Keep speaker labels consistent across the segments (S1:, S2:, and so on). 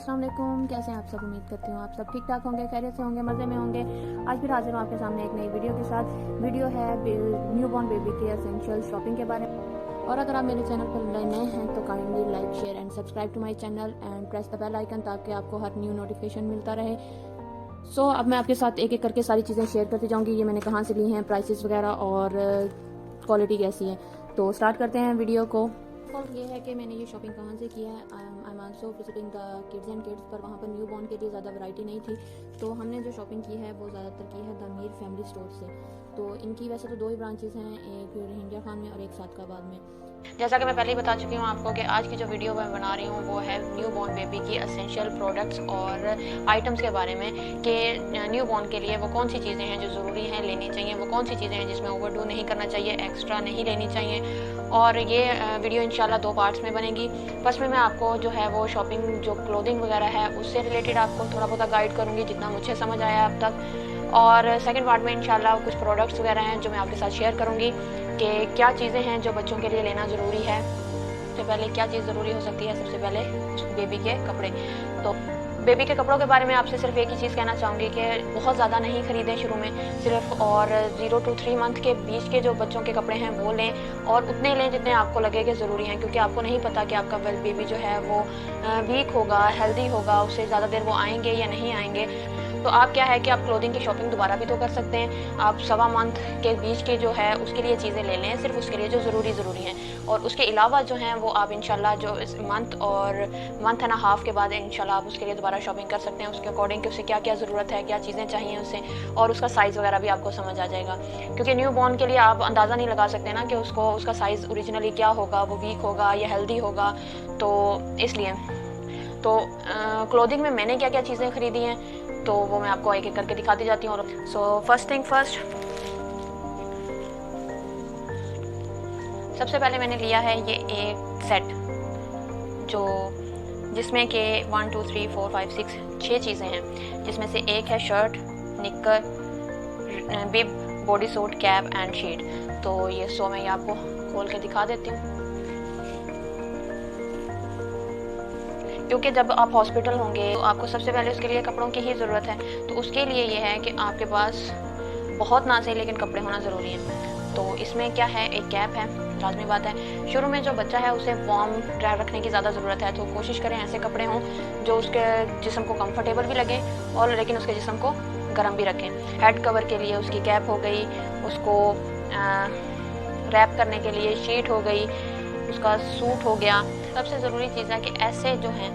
S1: अस्सलाम वालेकुम। कैसे हैं आप सब? उम्मीद करती हूँ आप सब ठीक ठाक होंगे, खैरियत से होंगे, मज़े में होंगे। आज फिर हाजिर हूँ आपके सामने एक नई वीडियो के साथ। वीडियो है न्यू बॉर्न बेबी के एसेंशियल शॉपिंग के बारे में। और अगर आप मेरे चैनल पर नए हैं तो kindly like share and subscribe to my channel and press the bell icon ताकि आपको हर न्यू नोटिफिकेशन मिलता रहे। अब मैं आपके साथ एक एक करके सारी चीज़ें शेयर करती जाऊँगी। ये मैंने कहाँ से ली हैं, प्राइसेस वगैरह और क्वालिटी कैसी है। तो स्टार्ट करते हैं वीडियो को। फर्स्ट ये है कि मैंने ये शॉपिंग कहाँ से किया है। I am also visiting the kids and kids, पर वहाँ पर न्यू बॉर्न के लिए ज़्यादा वैरायटी नहीं थी, तो हमने जो शॉपिंग की है वो ज़्यादातर की है द मीर फैमिली स्टोर से। तो इनकी वैसे तो 2 ही ब्रांचेस हैं, एक रोहिंग्या खान में और एक सादकाबाद में।
S2: जैसा कि मैं पहले ही बता चुकी हूँ आपको कि आज की जो वीडियो मैं बना रही हूँ वो है न्यू बॉर्न बेबी की एसेंशियल प्रोडक्ट्स और आइटम्स के बारे में कि न्यू बॉर्न के लिए वो कौन सी चीज़ें हैं जो ज़रूरी हैं लेनी चाहिए, वो कौन सी चीज़ें हैं जिसमें ओवरडू नहीं करना चाहिए, एक्स्ट्रा नहीं लेनी चाहिए। और ये वीडियो इंशाल्लाह 2 पार्ट्स में बनेगी। फर्स्ट में मैं आपको जो है वो शॉपिंग जो क्लोथिंग वगैरह है उससे रिलेटेड आपको थोड़ा बहुत गाइड करूँगी जितना मुझे समझ आया अब तक। और सेकेंड पार्ट में इंशाल्लाह कुछ प्रोडक्ट्स वगैरह हैं जो मैं आपके साथ शेयर करूँगी कि क्या चीज़ें हैं जो बच्चों के लिए लेना ज़रूरी है। सबसे पहले क्या चीज़ ज़रूरी हो सकती है? सबसे पहले बेबी के कपड़े। तो बेबी के कपड़ों के बारे में आपसे सिर्फ एक ही चीज़ कहना चाहूँगी कि बहुत ज़्यादा नहीं ख़रीदें शुरू में, सिर्फ और 0 to 3 मंथ के बीच के जो बच्चों के कपड़े हैं वो लें और उतने लें जितने आपको लगे कि ज़रूरी हैं, क्योंकि आपको नहीं पता कि आपका बेबी जो है वो वीक होगा, हेल्दी होगा, उससे ज़्यादा देर वो आएंगे या नहीं आएंगे। तो आप क्या है कि आप क्लोथिंग की शॉपिंग दोबारा भी तो कर सकते हैं। आप 1.25 मंथ के बीच के जो है उसके लिए चीज़ें ले लें, सिर्फ उसके लिए जो ज़रूरी हैं, और उसके अलावा जो हैं वो आप इंशाल्लाह जो इस मंथ और मंथ एंड हाफ के बाद इंशाल्लाह आप उसके लिए दोबारा शॉपिंग कर सकते हैं उसके अकॉर्डिंग कि उसे क्या क्या ज़रूरत है, क्या चीज़ें चाहिए उसे, और उसका साइज़ वगैरह भी आपको समझ आ जाएगा। क्योंकि न्यू बॉर्न के लिए आप अंदाज़ा नहीं लगा सकते ना कि उसका साइज़ ओरिजिनली क्या होगा, वो वीक होगा या हेल्दी होगा। तो इसलिए क्लोथिंग में मैंने क्या क्या चीज़ें ख़रीदी हैं तो वो मैं आपको एक एक करके दिखाती जाती हूँ। सो फर्स्ट थिंग फर्स्ट, सबसे पहले मैंने लिया है ये एक सेट जिसमें कि 1 2 3 4 5 6 चीज़ें हैं, जिसमें से एक है shirt, knicker, bib, body suit, cap and sheet. तो ये मैं ये आपको खोल के दिखा देती हूँ, क्योंकि जब आप हॉस्पिटल होंगे तो आपको सबसे पहले उसके लिए कपड़ों की ही ज़रूरत है। तो उसके लिए ये है कि आपके पास बहुत ना सही लेकिन कपड़े होना ज़रूरी है। तो इसमें क्या है, एक कैप है, लाजमी बात है। शुरू में जो बच्चा है उसे वार्म ड्राई रखने की ज़्यादा ज़रूरत है, तो कोशिश करें ऐसे कपड़े हों जो उसके जिस्म को कंफर्टेबल भी लगे और लेकिन उसके जिस्म को गर्म भी रखें। हेड कवर के लिए उसकी कैप हो गई, उसको रैप करने के लिए शीट हो गई, उसका सूट हो गया। सबसे ज़रूरी चीज़ है कि ऐसे जो हैं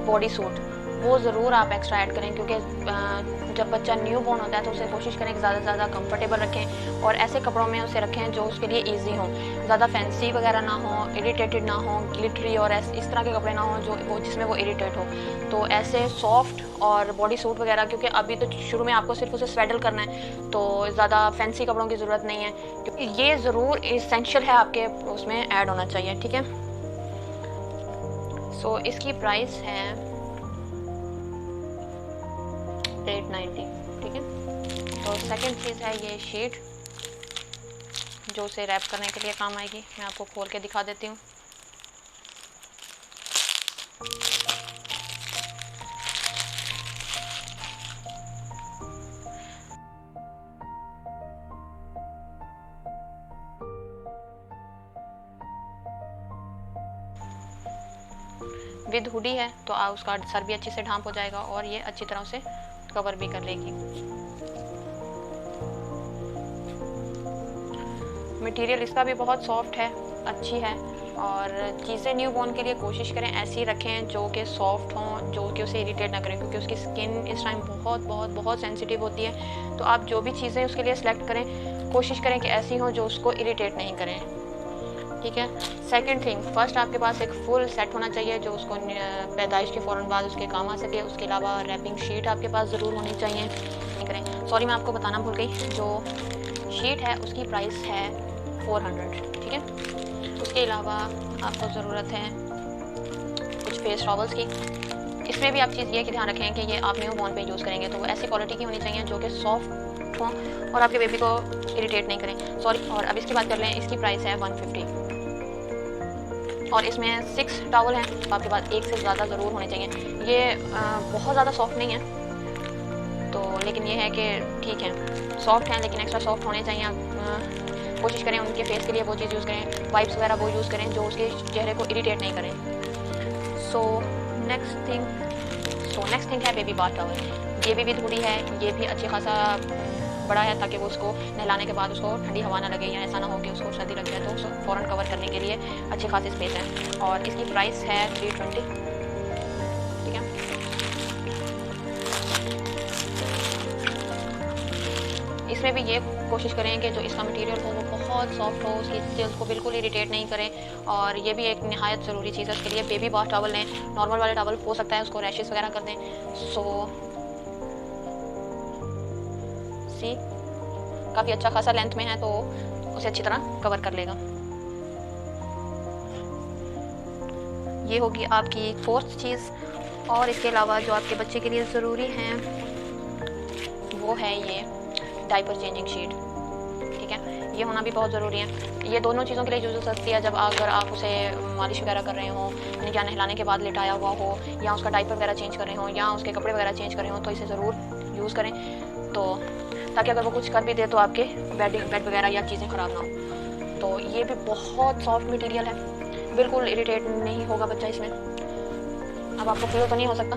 S2: बॉडी सूट वो ज़रूर आप एक्स्ट्रा ऐड करें, क्योंकि जब बच्चा न्यू बॉर्न होता है तो उसे कोशिश करें कि ज़्यादा से ज़्यादा कंफर्टेबल रखें और ऐसे कपड़ों में उसे रखें जो उसके लिए इजी हों, ज़्यादा फैंसी वगैरह ना हो, इरिटेटेड ना हो, ग्लिटरी और इस तरह के कपड़े ना हो जिसमें वो इरिटेट हो। तो ऐसे सॉफ्ट और बॉडी सूट वगैरह, क्योंकि अभी तो शुरू में आपको सिर्फ उसे स्वेडल करना है तो ज़्यादा फैंसी कपड़ों की ज़रूरत नहीं है, क्योंकि ये ज़रूर इसेंशियल है आपके उसमें ऐड होना चाहिए, ठीक है। इसकी प्राइस है 890, ठीक है। तो सेकंड चीज़ है ये शीट जो उसे रैप करने के लिए काम आएगी। मैं आपको खोल के दिखा देती हूँ। विद हुडी है तो उसका सर भी अच्छे से ढांप हो जाएगा और ये अच्छी तरह से कवर भी कर लेगी। मटेरियल इसका भी बहुत सॉफ्ट है, अच्छी है। और चीज़ें न्यू बॉर्न के लिए कोशिश करें ऐसी रखें जो कि सॉफ्ट हों, जो कि उसे इरिटेट ना करें, क्योंकि उसकी स्किन इस टाइम बहुत बहुत बहुत सेंसिटिव होती है। तो आप जो भी चीज़ें उसके लिए सेलेक्ट करें कोशिश करें कि ऐसी हों जो उसको इरिटेट नहीं करें, ठीक है। सेकंड थिंग फर्स्ट, आपके पास एक फुल सेट होना चाहिए जो उसको पैदाइश के फ़ौरन बाद उसके काम आ सके। उसके अलावा रैपिंग शीट आपके पास ज़रूर होनी चाहिए। करें सॉरी मैं आपको बताना भूल गई, जो शीट है उसकी प्राइस है 400, ठीक है। उसके अलावा आपको ज़रूरत है कुछ फेस टॉवल्स की। इसमें भी आप चीज़ ये कि ध्यान रखें कि ये आप न्यू बॉर्न पे यूज़ करेंगे तो वो ऐसी क्वालिटी की होनी चाहिए जो कि सॉफ्ट हों और आपके बेबी को इरिटेट नहीं करें, सॉरी। और अब इसकी बात कर लें, इसकी प्राइस है 150। और इसमें 6 टॉवल हैं, तो आपके पास एक से ज़्यादा ज़रूर होने चाहिए। ये बहुत ज़्यादा सॉफ्ट नहीं है, तो लेकिन ये है कि ठीक है, सॉफ्ट हैं लेकिन एक्स्ट्रा सॉफ्ट होने चाहिए। आप कोशिश करें उनके फेस के लिए वो चीज़ यूज़ करें, वाइप्स वगैरह वो यूज़ करें जो उसके चेहरे को इरिटेट नहीं करें। सो नेक्स्ट थिंग है बेबी बाथ टॉवल। ये भी विद हुडी है, ये भी अच्छी खासा बड़ा है ताकि वो उसको नहलाने के बाद उसको ठंडी हवा ना लगे या ऐसा ना हो कि उसको सर्दी लग जाए, तो उसको फ़ौरन कवर करने के लिए अच्छी खासी स्पेस है। और इसकी प्राइस है 320, ठीक है। इसमें भी ये कोशिश करें कि जो इसका मटेरियल हो वो बहुत सॉफ्ट हो, उसकी स्किल्स को बिल्कुल इरिटेट नहीं करें। और ये भी एक नहायत ज़रूरी चीज़ है उसके लिए। बेबी बाथ टॉवल लें, नॉर्मल वाले टॉवल हो सकता है उसको रैशेस वगैरह कर दें। काफ़ी अच्छा खासा लेंथ में है तो उसे अच्छी तरह कवर कर लेगा। ये होगी आपकी फोर्थ चीज़। और इसके अलावा जो आपके बच्चे के लिए ज़रूरी हैं वो है ये डायपर चेंजिंग शीट, ठीक है। ये होना भी बहुत ज़रूरी है। ये दोनों चीज़ों के लिए यूज़ हो सकती है। जब अगर आप उसे मालिश वगैरह कर रहे हो, यानी क्या नहलाने के बाद लेटाया हुआ हो, या उसका डायपर वगैरह चेंज कर रहे हो, या उसके कपड़े वगैरह चेंज कर रहे हो, तो इसे ज़रूर यूज़ करें, तो ताकि अगर वो कुछ कर भी दे तो आपके बेड वगैरह या चीज़ें ख़राब ना हो। तो ये भी बहुत सॉफ्ट मटेरियल है, बिल्कुल इरिटेट नहीं होगा बच्चा इसमें। अब आपको फील तो नहीं हो सकता,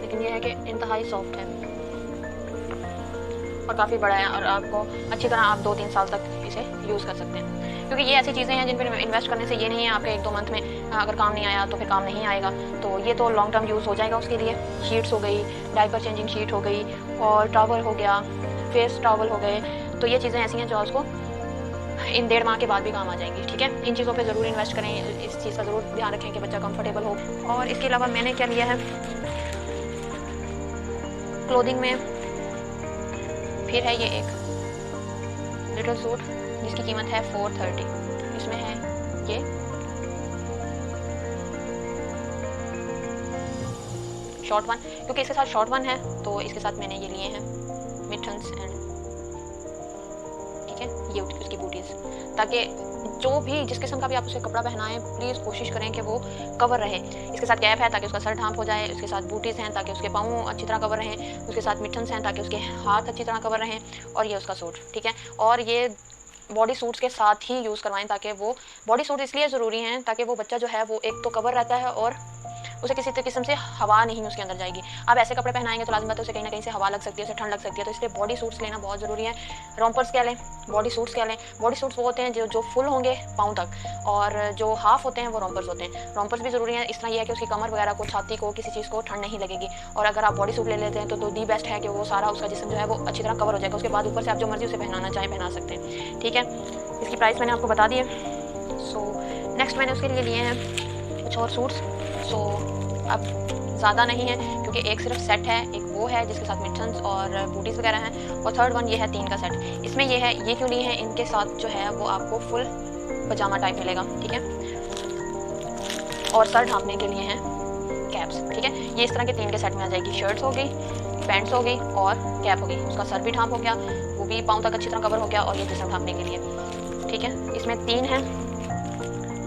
S2: लेकिन ये है कि इंतहाई सॉफ्ट है और काफ़ी बड़ा है, और आपको अच्छी तरह आप 2-3 साल तक इसे यूज़ कर सकते हैं। क्योंकि ये ऐसी चीज़ें हैं जिन पर इन्वेस्ट करने से ये नहीं है आपके 1-2 मंथ में अगर काम नहीं आया तो फिर काम नहीं आएगा, तो ये तो लॉन्ग टर्म यूज़ हो जाएगा उसके लिए। शीट्स हो गई, डायपर चेंजिंग शीट हो गई, और टॉवल हो गया, फेस टॉवल हो गए, तो ये चीज़ें ऐसी हैं जो उसको इन 1.5 माह के बाद भी काम आ जाएंगी, ठीक है। इन चीज़ों पे ज़रूर इन्वेस्ट करें, इस चीज़ का ज़रूर ध्यान रखें कि बच्चा कंफर्टेबल हो। और इसके अलावा मैंने क्या लिया है क्लोथिंग में, फिर है ये एक लिटिल सूट जिसकी कीमत है 430। इसमें है ये शॉर्ट वन, क्योंकि इसके साथ शॉर्ट वन है तो इसके साथ मैंने ये लिए हैं मिटन्स एंड, ठीक है, ये उसकी बूटीज़, ताकि जो भी जिस किस्म का भी आप उसे कपड़ा पहनाएं प्लीज़ कोशिश करें कि वो कवर रहे। इसके साथ कैप है ताकि उसका सर ढांप हो जाए, उसके साथ बूटीज़ हैं ताकि उसके पाँव अच्छी तरह कवर रहें, उसके साथ मिटन्स हैं ताकि उसके हाथ अच्छी तरह कवर रहें, और ये उसका सूट, ठीक है। और ये बॉडी सूट्स के साथ ही यूज़ करवाएं, ताकि वो बॉडी सूट इसलिए ज़रूरी हैं ताकि वो बच्चा जो है वो एक तो कवर रहता है और उसे किसी किस्म से हवा नहीं उसके अंदर जाएगी। आप ऐसे कपड़े पहनाएंगे तो लाज़िम बात है उसे कहीं ना कहीं से हवा लग सकती है, उसे ठंड लग सकती है, तो इसलिए बॉडी सूट्स लेना बहुत ज़रूरी है। रोम्पर्स क्या लें, बॉडी सूट्स क्या लें। बॉडी सूट्स वो होते हैं जो फुल होंगे पाँव तक, और जो हाफ होते हैं वो रोम्पर्स होते हैं। रोम्पर्स भी ज़रूरी है, इस तरह यह है कि उसकी कमर वगैरह को, छाती को, किसी चीज़ को ठंड नहीं लगेगी। और अगर आप बॉडी सूट ले लेते हैं तो दी बेस्ट है कि वो सारा उसका जिस्म जो है वो अच्छी तरह कवर हो जाएगा। उसके बाद ऊपर से आप जो मर्जी उसे पहनाना चाहें पहना सकते हैं, ठीक है। इसकी प्राइस मैंने आपको बता दी है। नेक्स्ट मैंने उसके लिए लिए हैं कुछ और सूट्स। अब ज़्यादा नहीं है क्योंकि एक सिर्फ सेट है, एक वो है जिसके साथ मिटन्स और बूटीज़ वगैरह हैं, और थर्ड वन ये है 3 का सेट। इसमें ये है, ये क्यों लिए हैं, इनके साथ जो है वो आपको फुल पजामा टाइप मिलेगा, ठीक है, और सर ढांपने के लिए हैं कैप्स, ठीक है। ये इस तरह के 3 के सेट में आ जाएगी। शर्ट्स हो गई, पैंट्स हो गई और कैप हो गई। उसका सर भी ढांप हो गया, वो भी पाँव तक अच्छी तरह कवर हो गया, और ये जिस्म ढांपने के लिए, ठीक है। इसमें 3 हैं,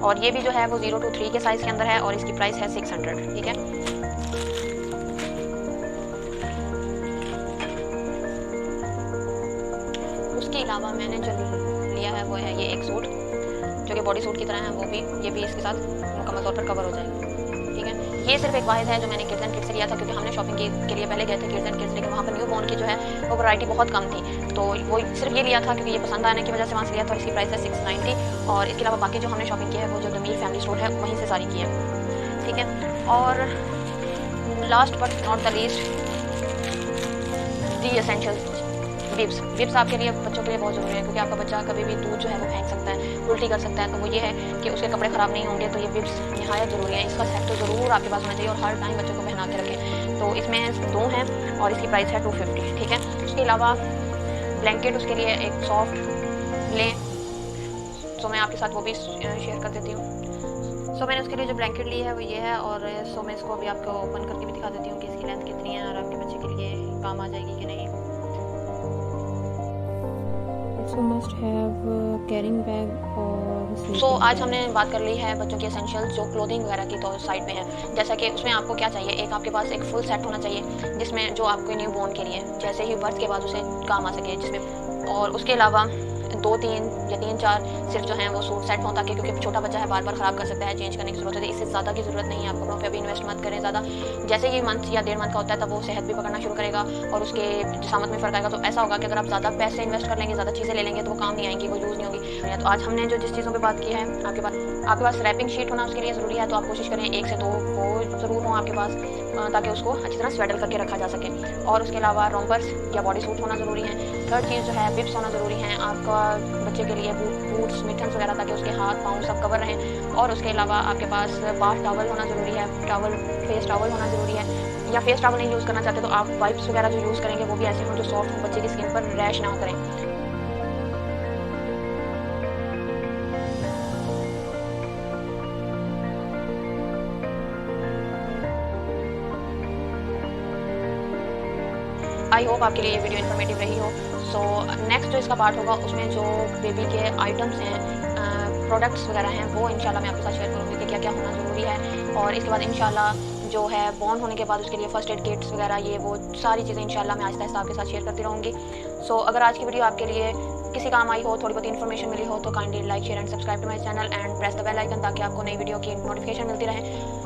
S2: और ये भी जो है वो 0 to 3 के साइज़ के अंदर है, और इसकी प्राइस है 600, ठीक है। उसके अलावा मैंने जो लिया है वो है ये एक सूट जो कि बॉडी सूट की तरह है, वो भी, ये भी इसके साथ मुकम्मल तौर पर कवर हो जाएगा, ठीक है। ये सिर्फ एक वाहिद है जो मैंने किड्स एंड किड्स से लिया था, क्योंकि हमने शॉपिंग के लिए पहले गए थे किड्स एंड किड्स, लेकिन वहाँ पर न्यू बॉर्न की जो है वो वैरायटी बहुत कम थी, तो वो सिर्फ ये लिया था क्योंकि ये पसंद आने की वजह से वहाँ से लिया था। और इसकी प्राइस है 690, और इसके अलावा बाकी जो हमने शॉपिंग की है वो जो जमील फैमिली स्टोर है वहीं से सारी की है, ठीक है। और last but not the least, the essential wipes आपके लिए, बच्चों के लिए बहुत ज़रूरी है, क्योंकि आपका बच्चा कभी भी दूध जो है वो फेंक सकता है, उल्टी कर सकता है, तो वो ये है कि उसके कपड़े ख़राब नहीं होंगे, तो ये विप्स नहायत ज़रूरी है। इसका सेट तो ज़रूर आपके पास होना चाहिए, और हर टाइम बच्चों को पहना के रखें। तो इसमें 2 हैं और इसकी प्राइस है 250, ठीक है। उसके अलावा ब्लैंकेट उसके लिए एक सॉफ्ट लें, तो मैं आपके साथ वो भी शेयर कर देती हूँ। सो मैंने उसके लिए जो ब्लैंकेट ली है वो ये है, और सो मैं इसको अभी आपको ओपन करके भी दिखा देती हूँ कि इसकी लेंथ कितनी है और आपके बच्चे के लिए काम आ जाएगी कि नहीं।
S1: Also must have carrying bag और
S2: सो आज हमने बात कर ली है बच्चों की एसेंशियल्स जो क्लोथिंग वगैरह की तो साइड में है। जैसा कि उसमें आपको क्या चाहिए, एक आपके पास एक फुल सेट होना चाहिए जिसमें जो आपको न्यू बॉर्न के लिए जैसे ही बर्थ के बाद उसे काम आ सके, जिसमें और उसके अलावा 2-3 या 3-4 सिर्फ जो हैं वो सूट सेट हों, ताकि क्योंकि छोटा बच्चा है बार बार ख़राब कर सकता है, चेंज करने की ज़रूरत है। इससे ज़्यादा की ज़रूरत नहीं है, आप कपड़ों पे अभी इन्वेस्ट मत करें ज़्यादा। जैसे ही मंथ या 1.5 मंथ का होता है तब वो सेहत भी पकड़ना शुरू करेगा और उसके जिसामत में फ़र्क आएगा। तो ऐसा होगा कि अगर आप ज़्यादा पैसे इन्वेस्ट कर लेंगे, ज़्यादा चीज़ें ले लेंगे तो वो काम नहीं आएंगी, वो यूज़ नहीं होगी। तो आज हमने जो जिस चीज़ों पर बात की है, आपके पास रैपिंग शीट होना उसके लिए ज़रूरी है, तो आप कोशिश करें 1 से 2 वो ज़रूर हों आपके पास, ताकि उसको अच्छी तरह स्वेडल करके रखा जा सके। और उसके अलावा रोम्पर्स या बॉडी सूट होना ज़रूरी है। थर्ड चीज़ जो है बिब्स होना ज़रूरी है आपका बच्चे के लिए, बूट्स, मिटन्स वगैरह, ताकि उसके हाथ पाँव सब कवर रहें। और उसके अलावा आपके पास बाथ टॉवल होना ज़रूरी है, फेस टॉवल होना ज़रूरी है। या फेस टॉवल नहीं यूज़ करना चाहते तो आप वाइप्स वगैरह जो यूज़ करेंगे वो भी ऐसे हों जो सॉफ्ट हो, बच्चे की स्किन पर रैश ना करें। आई होप आपके लिए ये वीडियो इन्फॉर्मेटिव रही हो। सो नेक्स्ट जो इसका पार्ट होगा उसमें जो बेबी के आइटम्स हैं, प्रोडक्ट्स वगैरह हैं, वो इंशाल्लाह मैं आपके साथ शेयर करूँगी कि क्या क्या होना ज़रूरी है। और इसके बाद इंशाल्लाह जो है बॉर्न होने के बाद उसके लिए फर्स्ट एड किट्स वगैरह, ये वो सारी चीज़ें इंशाल्लाह मैं आहिस्ता आहिस्ता आपके साथ शेयर करती रहूँगी। सो अगर आज की वीडियो आपके लिए किसी काम आई हो, थोड़ी बहुत इन्फॉर्मेशन मिली हो, तो kindly like, share and subscribe to my channel and press the bell icon, ताकि आपको नई वीडियो की नोटिफिकेशन मिलती रहे।